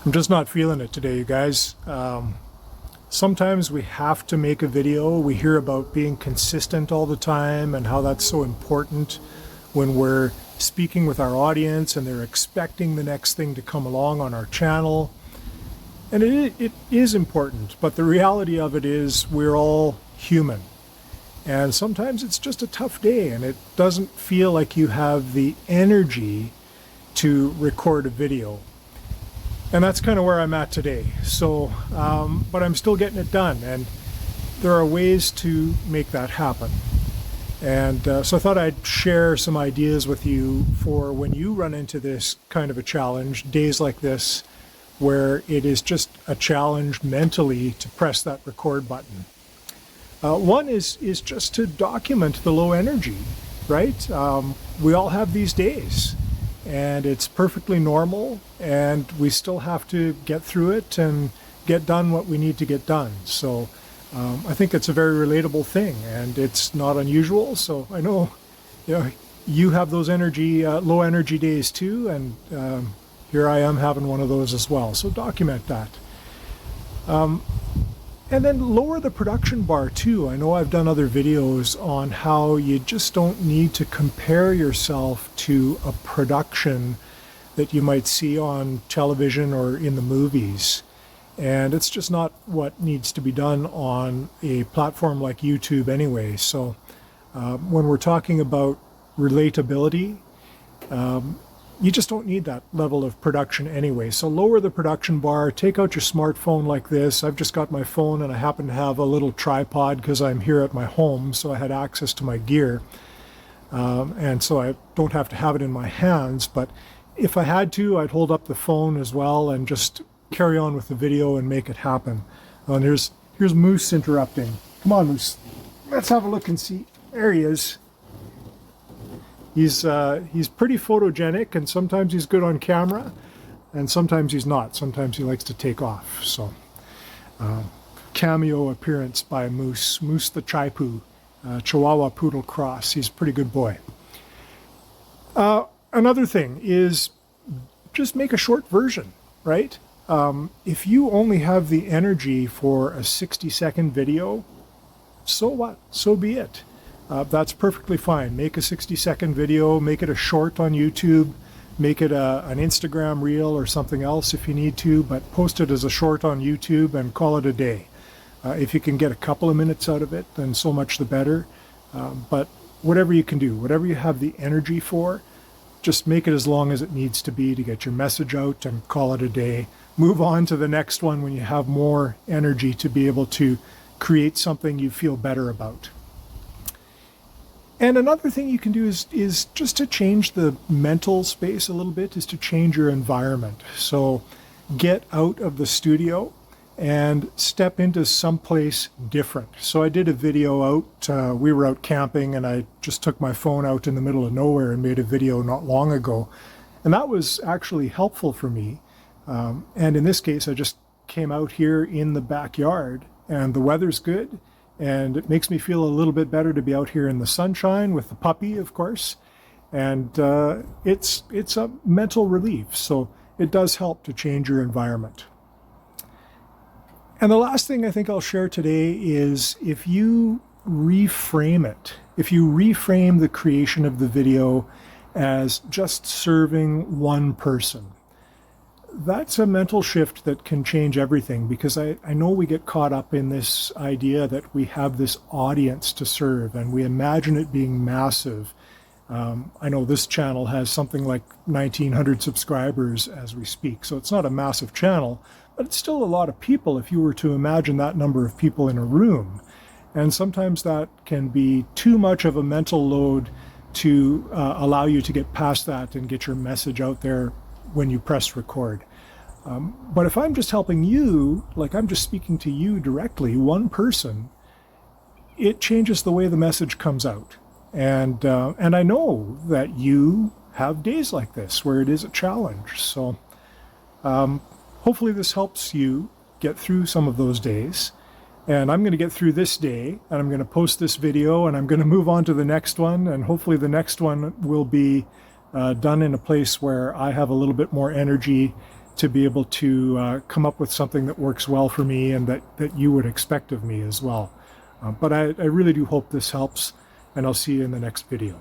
I'm just not feeling it today, you guys. Sometimes we have to make a video. We hear about being consistent all the time and how that's so important when we're speaking with our audience and they're expecting the next thing to come along on our channel. And it is important, but the reality of it is we're all human. And sometimes it's just a tough day and it doesn't feel like you have the energy to record a video. And that's kind of where I'm at today. So, but I'm still getting it done, and there are ways to make that happen. And so I thought I'd share some ideas with you for when you run into this kind of a challenge, days like this, where it is just a challenge mentally to press that record button. One is just to document the low energy, right? We all have these days. And it's perfectly normal, and we still have to get through it and get done what we need to get done. So I think it's a very relatable thing, and it's not unusual. So I know, you have those low energy days too, and here I am having one of those as well. So document that. And then lower the production bar too. I know I've done other videos on how you just don't need to compare yourself to a production that you might see on television or in the movies. And it's just not what needs to be done on a platform like YouTube anyway. So when we're talking about relatability, you just don't need that level of production anyway. So lower the production bar, take out your smartphone like this. I've just got my phone and I happen to have a little tripod because I'm here at my home, so I had access to my gear. And so I don't have to have it in my hands, but if I had to, I'd hold up the phone as well and just carry on with the video and make it happen. And here's Moose interrupting. Come on, Moose. Let's have a look and see. There he is. He's pretty photogenic, and sometimes he's good on camera, and sometimes he's not. Sometimes he likes to take off. So, cameo appearance by Moose the Chipoo, Chihuahua Poodle Cross. He's a pretty good boy. Another thing is just make a short version, right? If you only have the energy for a 60-second video, so what? So be it. That's perfectly fine. Make a 60-second video, make it a short on YouTube, make it an Instagram reel or something else if you need to, but post it as a short on YouTube and call it a day. If you can get a couple of minutes out of it, then so much the better. But whatever you can do, whatever you have the energy for, just make it as long as it needs to be to get your message out and call it a day. Move on to the next one when you have more energy to be able to create something you feel better about. And another thing you can do is just to change the mental space a little bit, is to change your environment. So get out of the studio and step into someplace different. So I did a video out, we were out camping, and I just took my phone out in the middle of nowhere and made a video not long ago. And that was actually helpful for me. And in this case, I just came out here in the backyard, and the weather's good. And it makes me feel a little bit better to be out here in the sunshine with the puppy, of course. And it's a mental relief. So it does help to change your environment. And the last thing I think I'll share today is if you reframe it, if you reframe the creation of the video as just serving one person, that's a mental shift that can change everything, because I know we get caught up in this idea that we have this audience to serve and we imagine it being massive. I know this channel has something like 1,900 subscribers as we speak, so it's not a massive channel, but it's still a lot of people if you were to imagine that number of people in a room. And sometimes that can be too much of a mental load to allow you to get past that and get your message out there when you press record. But if I'm just helping you, like I'm just speaking to you directly, one person, it changes the way the message comes out. And I know that you have days like this where it is a challenge. So hopefully this helps you get through some of those days. And I'm going to get through this day, and I'm going to post this video, and I'm going to move on to the next one, and hopefully the next one will be done in a place where I have a little bit more energy to be able to come up with something that works well for me and that you would expect of me as well. But I really do hope this helps, and I'll see you in the next video.